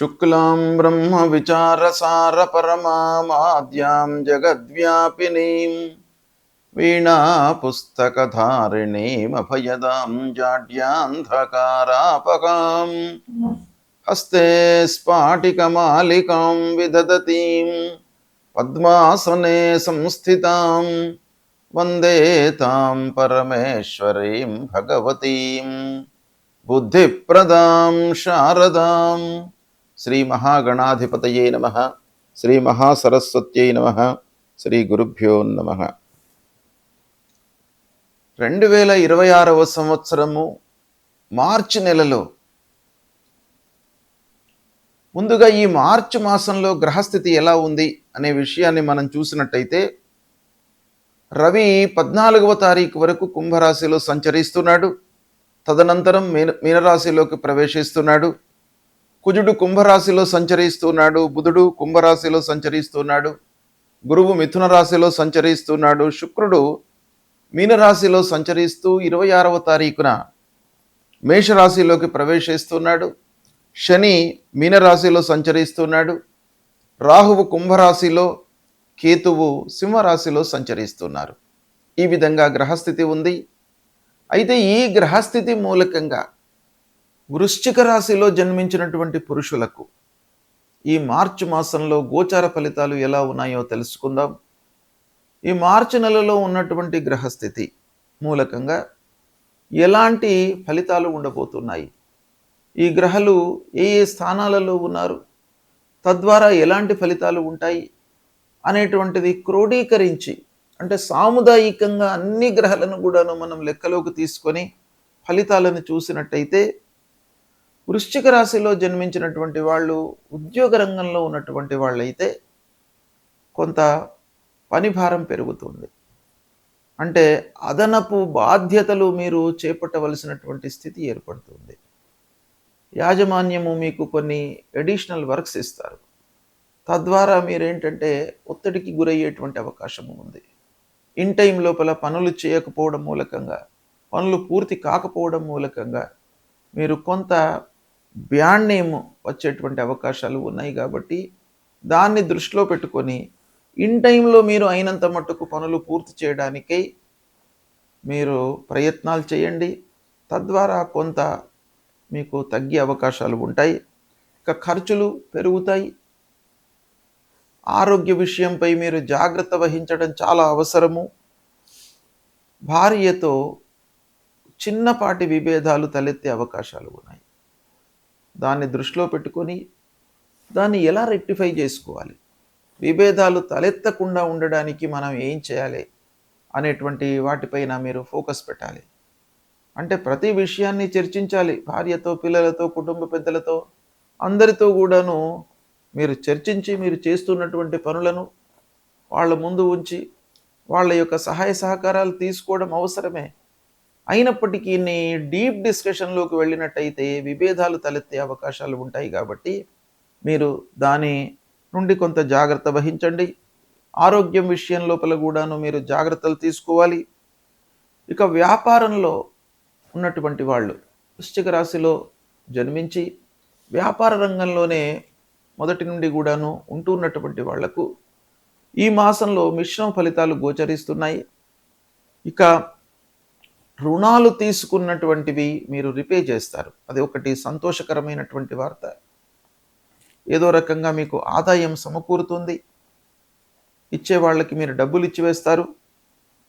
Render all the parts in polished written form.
శుక్లాం బ్రహ్మ విచారసార పరమాద్యాం జగద్వ్యాపినీం వీణా పుస్తకధారిణీం అభయదాం జాడ్యాంధకారాపకాం హస్తే స్ఫాటికమాలికాం విదదతీం పద్మాసనే సంస్థితాం వందే తాం పరమేశ్వరీం భగవతీం బుద్ధిప్రదాం శారదాం. శ్రీ మహాగణాధిపతయే నమః. శ్రీ మహాసరస్వత్యై నమః. శ్రీ గురుభ్యో నమః. 2026వ సంవత్సరము మార్చి నెలలో, ముందుగా ఈ మార్చి మాసంలో గ్రహస్థితి ఎలా ఉంది అనే విషయాన్ని మనం చూసినట్టయితే, రవి 14వ తారీఖు వరకు కుంభరాశిలో సంచరిస్తున్నాడు. తదనంతరం మీనరాశిలోకి ప్రవేశిస్తున్నాడు. కుజుడు కుంభరాశిలో సంచరిస్తున్నాడు. బుధుడు కుంభరాశిలో సంచరిస్తున్నాడు. గురువు మిథున రాశిలో సంచరిస్తున్నాడు. శుక్రుడు మీనరాశిలో సంచరిస్తూ 26వ తారీఖున మేషరాశిలోకి ప్రవేశిస్తున్నాడు. శని మీనరాశిలో సంచరిస్తున్నాడు. రాహువు కుంభరాశిలో, కేతువు సింహరాశిలో సంచరిస్తున్నారు. ఈ విధంగా గ్రహస్థితి ఉంది. అయితే ఈ గ్రహస్థితి మూలకంగా వృశ్చిక రాశిలో జన్మించినటువంటి పురుషులకు ఈ మార్చి మాసంలో గోచార ఫలితాలు ఎలా ఉన్నాయో తెలుసుకుందాం. ఈ మార్చి నెలలో ఉన్నటువంటి గ్రహస్థితి మూలకంగా ఎలాంటి ఫలితాలు ఉండబోతున్నాయి, ఈ గ్రహాలు ఏ ఏ స్థానాలలో ఉన్నారు, తద్వారా ఎలాంటి ఫలితాలు ఉంటాయి అనేటువంటిది క్రోడీకరించి, అంటే సాముదాయికంగా అన్ని గ్రహాలను కూడాను మనం లెక్కలోకి తీసుకొని ఫలితాలను చూసినట్టయితే, వృశ్చిక రాశిలో జన్మించినటువంటి వాళ్ళు, ఉద్యోగ రంగంలో ఉన్నటువంటి వాళ్ళైతే కొంత పని భారం పెరుగుతుంది. అంటే అదనపు బాధ్యతలు మీరు చేపట్టవలసినటువంటి స్థితి ఏర్పడుతుంది. యాజమాన్యము మీకు కొన్ని అడిషనల్ వర్క్స్ ఇస్తారు. తద్వారా మీరేంటంటే ఒత్తిడికి గురయ్యేటువంటి అవకాశము ఉంది. ఇన్ టైం లోపల పనులు చేయకపోవడం మూలకంగా, పనులు పూర్తి కాకపోవడం మూలకంగా మీరు కొంత బ్యాడ్ నేమ్ వచ్చేటువంటి అవకాశాలు ఉన్నాయి. కాబట్టి దాన్ని దృష్టిలో పెట్టుకొని ఇన్ టైంలో మీరు అయినంత మట్టుకు పనులు పూర్తి చేయడానికై మీరు ప్రయత్నాలు చేయండి. తద్వారా కొంత మీకు తగ్గే అవకాశాలు ఉంటాయి. ఇక ఖర్చులు పెరుగుతాయి. ఆరోగ్య విషయంపై మీరు జాగ్రత్త వహించడం చాలా అవసరము. భార్యతో చిన్నపాటి విభేదాలు తలెత్తే అవకాశాలు ఉన్నాయి. దాన్ని దృష్టిలో పెట్టుకొని దాన్ని ఎలా రెక్టిఫై చేసుకోవాలి, విభేదాలు తలెత్తకుండా ఉండడానికి మనం ఏం చేయాలి అనేటువంటి వాటిపైన మీరు ఫోకస్ పెట్టాలి. అంటే ప్రతి విషయాన్ని చర్చించాలి. భార్యతో, పిల్లలతో, కుటుంబ పెద్దలతో, అందరితో కూడాను మీరు చర్చించి మీరు చేస్తున్నటువంటి పనులను వాళ్ళ ముందు ఉంచి వాళ్ళ యొక్క సహాయ సహకారాలు తీసుకోవడం అవసరమే. అయినప్పటికీ డీప్ డిస్కషన్లోకి వెళ్ళినట్టయితే విభేదాలు తలెత్తే అవకాశాలు ఉంటాయి. కాబట్టి మీరు దాని నుండి కొంత జాగ్రత్త వహించండి. ఆరోగ్యం విషయం లోపల కూడాను మీరు జాగ్రత్తలు తీసుకోవాలి. ఇక వ్యాపారంలో ఉన్నటువంటి వాళ్ళు, వృశ్చిక రాశిలో జన్మించి వ్యాపార రంగంలోనే మొదటి నుండి కూడాను ఉంటున్నటువంటి వాళ్లకు ఈ మాసంలో మిశ్రమ ఫలితాలు గోచరిస్తున్నాయి. ఇక రుణాలు తీసుకున్నటువంటివి మీరు రిపే చేస్తారు. అది ఒకటి సంతోషకరమైనటువంటి వార్త. ఏదో రకంగా మీకు ఆదాయం సమకూరుతుంది. ఇచ్చే వాళ్ళకి మీరు డబ్బులు ఇచ్చివేస్తారు.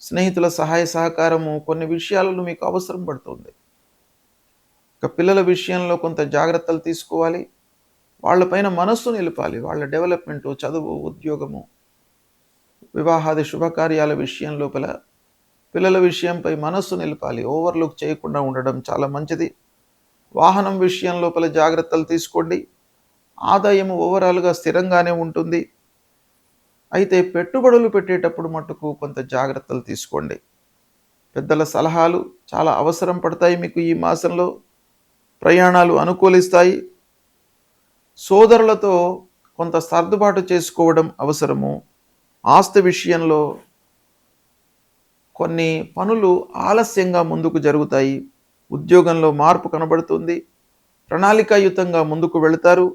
స్నేహితుల సహాయ సహకారము కొన్ని విషయాలలో మీకు అవసరం పడుతుంది. ఇక పిల్లల విషయంలో కొంత జాగ్రత్తలు తీసుకోవాలి. వాళ్ళపైన మనస్సు నిలపాలి. వాళ్ళ డెవలప్మెంటు, చదువు, ఉద్యోగము, వివాహాది శుభకార్యాల విషయం లోపల పిల్లల విషయంపై మనస్సు నిలపాలి. ఓవర్లుక్ చేయకుండా ఉండడం చాలా మంచిది. వాహనం విషయం లోపల జాగ్రత్తలు తీసుకోండి. ఆదాయము ఓవరాల్గా స్థిరంగానే ఉంటుంది. అయితే పెట్టుబడులు పెట్టేటప్పుడు మట్టుకు కొంత జాగ్రత్తలు తీసుకోండి. పెద్దల సలహాలు చాలా అవసరం పడతాయి మీకు. ఈ మాసంలో ప్రయాణాలు అనుకూలిస్తాయి. సోదరులతో కొంత సర్దుబాటు చేసుకోవడం అవసరము. ఆస్తి విషయంలో కొన్ని పనులు ఆలస్యంగా ముందుకు జరుగుతాయి. ఉద్యోగంలో మార్పు కనబడుతుంది. ప్రణాళికాయుతంగా ముందుకు వెళతారు.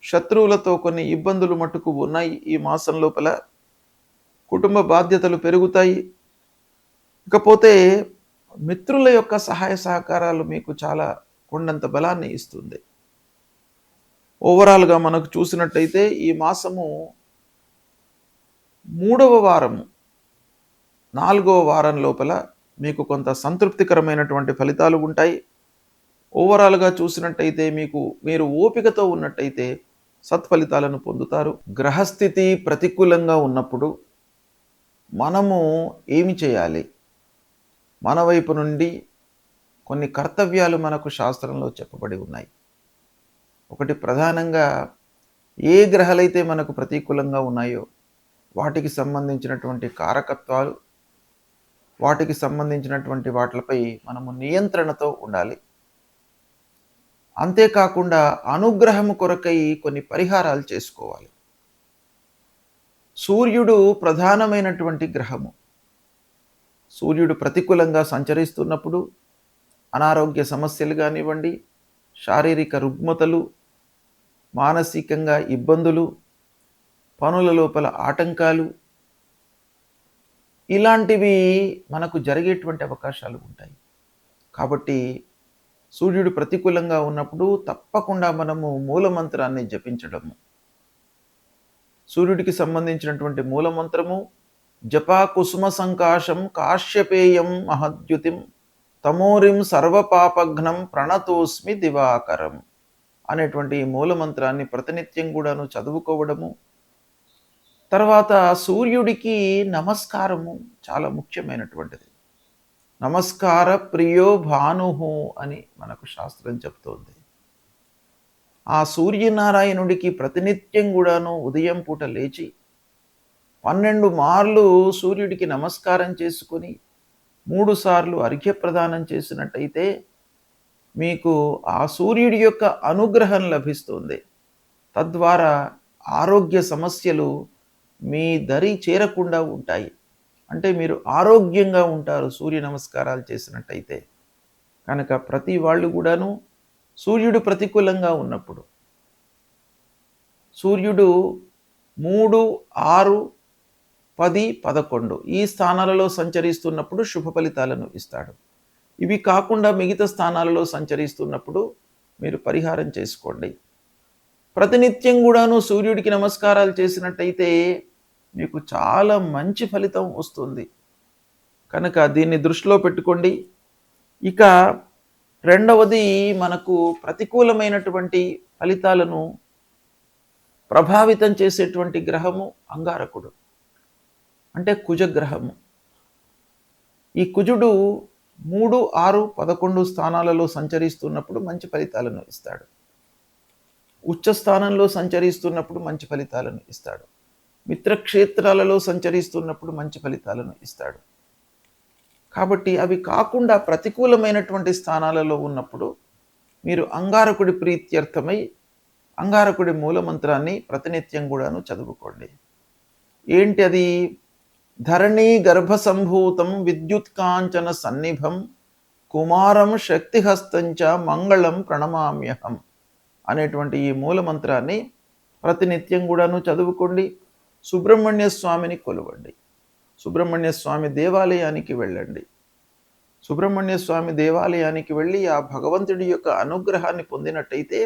శత్రువులతో కొన్ని ఇబ్బందులు మట్టుకు ఉన్నాయి. ఈ మాసం లోపల కుటుంబ బాధ్యతలు పెరుగుతాయి. ఇకపోతే మిత్రుల యొక్క సహాయ సహకారాలు మీకు చాలా కొండంత బలాన్ని ఇస్తుంది. ఓవరాల్గా మనకు చూసినట్టయితే ఈ మాసము 3వ వారము 4వ వారం లోపల మీకు కొంత సంతృప్తికరమైనటువంటి ఫలితాలు ఉంటాయి. ఓవరాల్గా చూసినట్టయితే మీరు ఓపికతో ఉన్నట్టయితే సత్ఫలితాలను పొందుతారు. గ్రహస్థితి ప్రతికూలంగా ఉన్నప్పుడు మనము ఏమి చేయాలి? మన వైపు నుండి కొన్ని కర్తవ్యాలు మనకు శాస్త్రంలో చెప్పబడి ఉన్నాయి. ఒకటి, ప్రధానంగా ఏ గ్రహాలైతే మనకు ప్రతికూలంగా ఉన్నాయో వాటికి సంబంధించినటువంటి కారకత్వాలు, వాటికి సంబంధించినటువంటి వాటిపై మనము నియంత్రణతో ఉండాలి. అంతేకాకుండా అనుగ్రహము కొరకై కొన్ని పరిహారాలు చేసుకోవాలి. సూర్యుడు ప్రధానమైనటువంటి గ్రహము. సూర్యుడు ప్రతికూలంగా సంచరిస్తున్నప్పుడు అనారోగ్య సమస్యలు కానివ్వండి, శారీరక రుగ్మతలు, మానసికంగా ఇబ్బందులు, పనుల లోపల ఆటంకాలు, ఇలాంటివి మనకు జరిగేటువంటి అవకాశాలు ఉంటాయి. కాబట్టి సూర్యుడు ప్రతికూలంగా ఉన్నప్పుడు తప్పకుండా మనము మూలమంత్రాన్ని జపించడము. సూర్యుడికి సంబంధించినటువంటి మూలమంత్రము జపా కుసుమ సంకాశం కాశ్యపేయం మహద్యుతిం తమోరిం సర్వపాపఘ్నం ప్రణతోస్మి దివాకరం అనేటువంటి ఈ మూలమంత్రాన్ని ప్రతినిత్యం కూడాను చదువుకోవడము. తర్వాత సూర్యుడికి నమస్కారము చాలా ముఖ్యమైనటువంటిది. నమస్కార ప్రియో భానుహు అని మనకు శాస్త్రం చెప్తోంది. ఆ సూర్యనారాయణుడికి ప్రతినిత్యం కూడాను ఉదయం పూట లేచి 12 మార్లు సూర్యుడికి నమస్కారం చేసుకొని 3 సార్లు అర్ఘ్యప్రదానం చేసినట్టయితే మీకు ఆ సూర్యుడి యొక్క అనుగ్రహం లభిస్తుంది. తద్వారా ఆరోగ్య సమస్యలు మీ దరి చేరకుండా ఉంటాయి. అంటే మీరు ఆరోగ్యంగా ఉంటారు సూర్య నమస్కారాలు చేసినట్టయితే. కనుక ప్రతి వాళ్ళు కూడాను సూర్యుడు ప్రతికూలంగా ఉన్నప్పుడు, సూర్యుడు 3, 6, 10, 11 ఈ స్థానాలలో సంచరిస్తున్నప్పుడు శుభ ఫలితాలను ఇస్తాడు. ఇవి కాకుండా మిగతా స్థానాలలో సంచరిస్తున్నప్పుడు మీరు పరిహారం చేసుకోండి. ప్రతినిత్యం కూడాను సూర్యుడికి నమస్కారాలు చేసినట్టయితే మీకు చాలా మంచి ఫలితం వస్తుంది. కనుక దీన్ని దృష్టిలో పెట్టుకోండి. ఇక రెండవది, మనకు ప్రతికూలమైనటువంటి ఫలితాలను ప్రభావితం చేసేటువంటి గ్రహము అంగారకుడు, అంటే కుజగ్రహము. ఈ కుజుడు 3, 6, 11 స్థానాలలో సంచరిస్తున్నప్పుడు మంచి ఫలితాలను ఇస్తాడు. ఉచ్చ స్థానంలో సంచరిస్తున్నప్పుడు మంచి ఫలితాలను ఇస్తాడు. మిత్రక్షేత్రాలలో సంచరిస్తున్నప్పుడు మంచి ఫలితాలను ఇస్తాడు. కాబట్టి అవి కాకుండా ప్రతికూలమైనటువంటి స్థానాలలో ఉన్నప్పుడు మీరు అంగారకుడి ప్రీత్యర్థమై అంగారకుడి మూలమంత్రాన్ని ప్రతినిత్యం కూడాను చదువుకోండి. ఏంటి అది? ధరణీ గర్భసంభూతం విద్యుత్కాంచన సన్నిభం కుమారం శక్తిహస్తంచ మంగళం ప్రణమామ్యహం అనేటువంటి ఈ మూలమంత్రాన్ని ప్రతినిత్యం కూడాను చదువుకోండి. సుబ్రహ్మణ్య స్వామిని కొలవండి. సుబ్రహ్మణ్య స్వామి దేవాలయానికి వెళ్ళండి. సుబ్రహ్మణ్య స్వామి దేవాలయానికి వెళ్ళి ఆ భగవంతుడి యొక్క అనుగ్రహాన్ని పొందినట్టయితే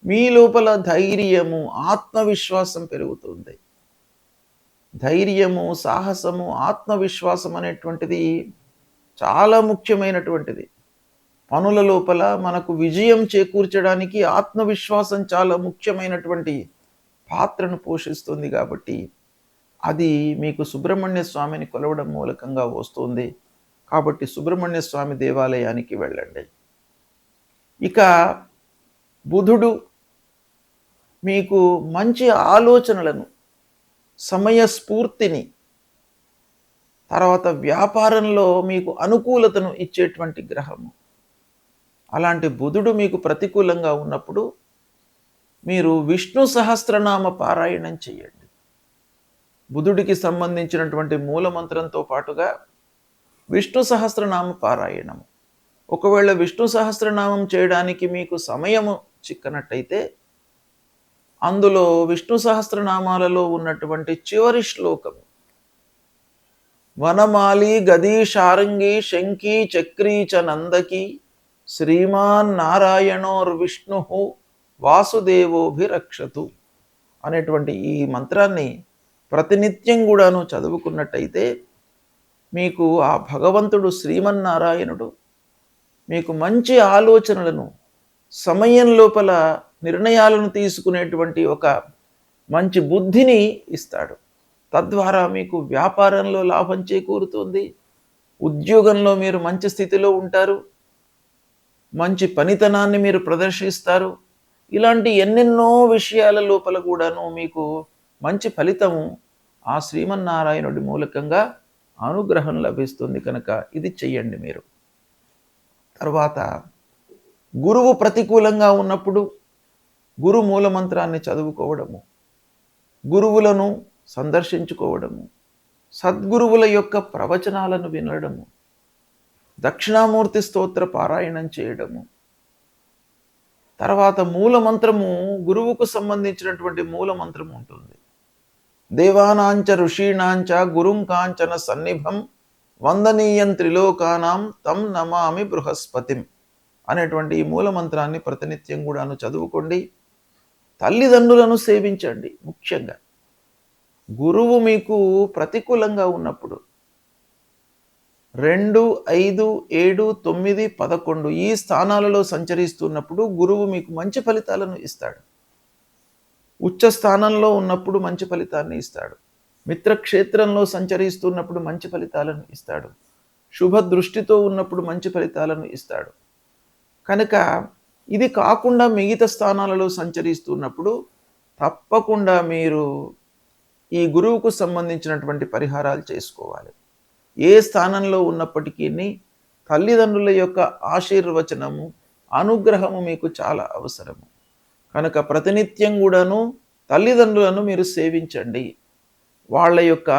మీ లోపల ధైర్యము, ఆత్మవిశ్వాసం పెరుగుతుంది. ధైర్యము, సాహసము, ఆత్మవిశ్వాసం అనేటువంటిది చాలా ముఖ్యమైనటువంటిది. పనుల లోపల మనకు విజయం చేకూర్చడానికి ఆత్మవిశ్వాసం చాలా ముఖ్యమైనటువంటి పాత్రను పోషిస్తుంది. కాబట్టి అది మీకు సుబ్రహ్మణ్య స్వామిని కొలవడం మూలకంగా వస్తుంది. కాబట్టి సుబ్రహ్మణ్య స్వామి దేవాలయానికి వెళ్ళండి. ఇక బుధుడు మీకు మంచి ఆలోచనలను, సమయస్ఫూర్తిని, తర్వాత వ్యాపారంలో మీకు అనుకూలతను ఇచ్చేటువంటి గ్రహము. అలాంటి బుధుడు మీకు ప్రతికూలంగా ఉన్నప్పుడు మీరు విష్ణు సహస్రనామ పారాయణం చేయండి. బుధుడికి సంబంధించినటువంటి మూలమంత్రంతో పాటుగా విష్ణు సహస్రనామ పారాయణము. ఒకవేళ విష్ణు సహస్రనామం చేయడానికి మీకు సమయము చిక్కనట్టయితే అందులో విష్ణు సహస్రనామాలలో ఉన్నటువంటి చివరి శ్లోకం, వనమాలి గదీ శారంగి శంఖీ చక్రీ చ నందకి శ్రీమాన్ నారాయణోర్విష్ణు వాసుదేవోభిరక్షతు అనేటువంటి ఈ మంత్రాన్ని ప్రతినిత్యం కూడాను చదువుకున్నట్టయితే మీకు ఆ భగవంతుడు శ్రీమన్నారాయణుడు మీకు మంచి ఆలోచనలను, సమయం లోపల నిర్ణయాలను తీసుకునేటువంటి ఒక మంచి బుద్ధిని ఇస్తాడు. తద్వారా మీకు వ్యాపారంలో లాభం చేకూరుతుంది, ఉద్యోగంలో మీరు మంచి స్థితిలో ఉంటారు, మంచి పనితనాన్ని మీరు ప్రదర్శిస్తారు. ఇలాంటి ఎన్నెన్నో విషయాల లోపల కూడాను మీకు మంచి ఫలితము ఆ శ్రీమన్నారాయణుడి మూలకంగా అనుగ్రహం లభిస్తుంది. కనుక ఇది చెయ్యండి మీరు. తర్వాత గురువు ప్రతికూలంగా ఉన్నప్పుడు గురు మూలమంత్రాన్ని చదువుకోవడము, గురువులను సందర్శించుకోవడము, సద్గురువుల యొక్క ప్రవచనాలను వినడము, దక్షిణామూర్తి స్తోత్ర పారాయణం చేయడము, తర్వాత మూలమంత్రము, గురువుకు సంబంధించినటువంటి మూలమంత్రము ఉంటుంది. దేవానాంచ ఋషీణాంచ గురుం కాంచన సన్నిభం వందనీయం త్రిలోకానాం తం నమామి బృహస్పతిం అనేటువంటి ఈ మూలమంత్రాన్ని ప్రతినిత్యం కూడాను చదువుకోండి. తల్లిదండ్రులను సేవించండి. ముఖ్యంగా గురువు మీకు ప్రతికూలంగా ఉన్నప్పుడు 2, 5, 7, 9, 11 ఈ స్థానాలలో సంచరిస్తున్నప్పుడు గురువు మీకు మంచి ఫలితాలను ఇస్తాడు. ఉచ్చ స్థానంలో ఉన్నప్పుడు మంచి ఫలితాన్ని ఇస్తాడు. మిత్రక్షేత్రంలో సంచరిస్తున్నప్పుడు మంచి ఫలితాలను ఇస్తాడు. శుభ దృష్టితో ఉన్నప్పుడు మంచి ఫలితాలను ఇస్తాడు. కనుక ఇది కాకుండా మిగతా స్థానాలలో సంచరిస్తున్నప్పుడు తప్పకుండా మీరు ఈ గురువుకు సంబంధించినటువంటి పరిహారాలు చేసుకోవాలి. ఏ స్థానంలో ఉన్నప్పటికీ తల్లిదండ్రుల యొక్క ఆశీర్వచనము, అనుగ్రహము మీకు చాలా అవసరము. కనుక ప్రతినిత్యం కూడాను తల్లిదండ్రులను మీరు సేవించండి. వాళ్ళ యొక్క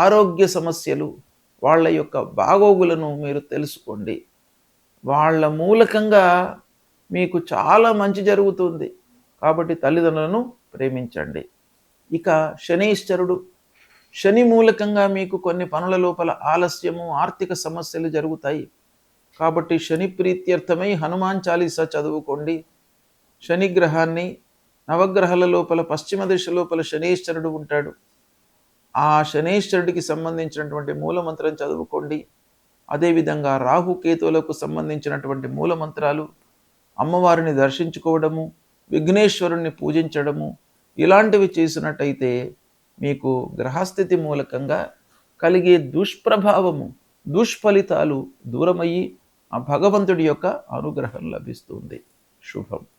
ఆరోగ్య సమస్యలు, వాళ్ళ యొక్క బాగోగులను మీరు తెలుసుకోండి. వాళ్ళ మూలకంగా మీకు చాలా మంచి జరుగుతుంది. కాబట్టి తల్లిదండ్రులను ప్రేమించండి. ఇక శనీశ్వరుడు, శని మూలకంగా మీకు కొన్ని పనుల లోపల ఆలస్యము, ఆర్థిక సమస్యలు జరుగుతాయి. కాబట్టి శని ప్రీత్యర్థమై హనుమాన్ చాలీసా చదువుకోండి. శనిగ్రహాన్ని, నవగ్రహాల లోపల పశ్చిమ దిశ లోపల శనీశ్వరుడు ఉంటాడు. ఆ శనీశ్వరుడికి సంబంధించినటువంటి మూలమంత్రం చదువుకోండి. అదేవిధంగా రాహుకేతువులకు సంబంధించినటువంటి మూలమంత్రాలు, అమ్మవారిని దర్శించుకోవడము, విఘ్నేశ్వరుణ్ణి పూజించడము, ఇలాంటివి చేసినట్టయితే మీకు గ్రహస్థితి మూలకంగా కలిగే దుష్ప్రభావము, దుష్ఫలితాలు దూరమయ్యి ఆ భగవంతుడి యొక్క అనుగ్రహం లభిస్తుంది. శుభం.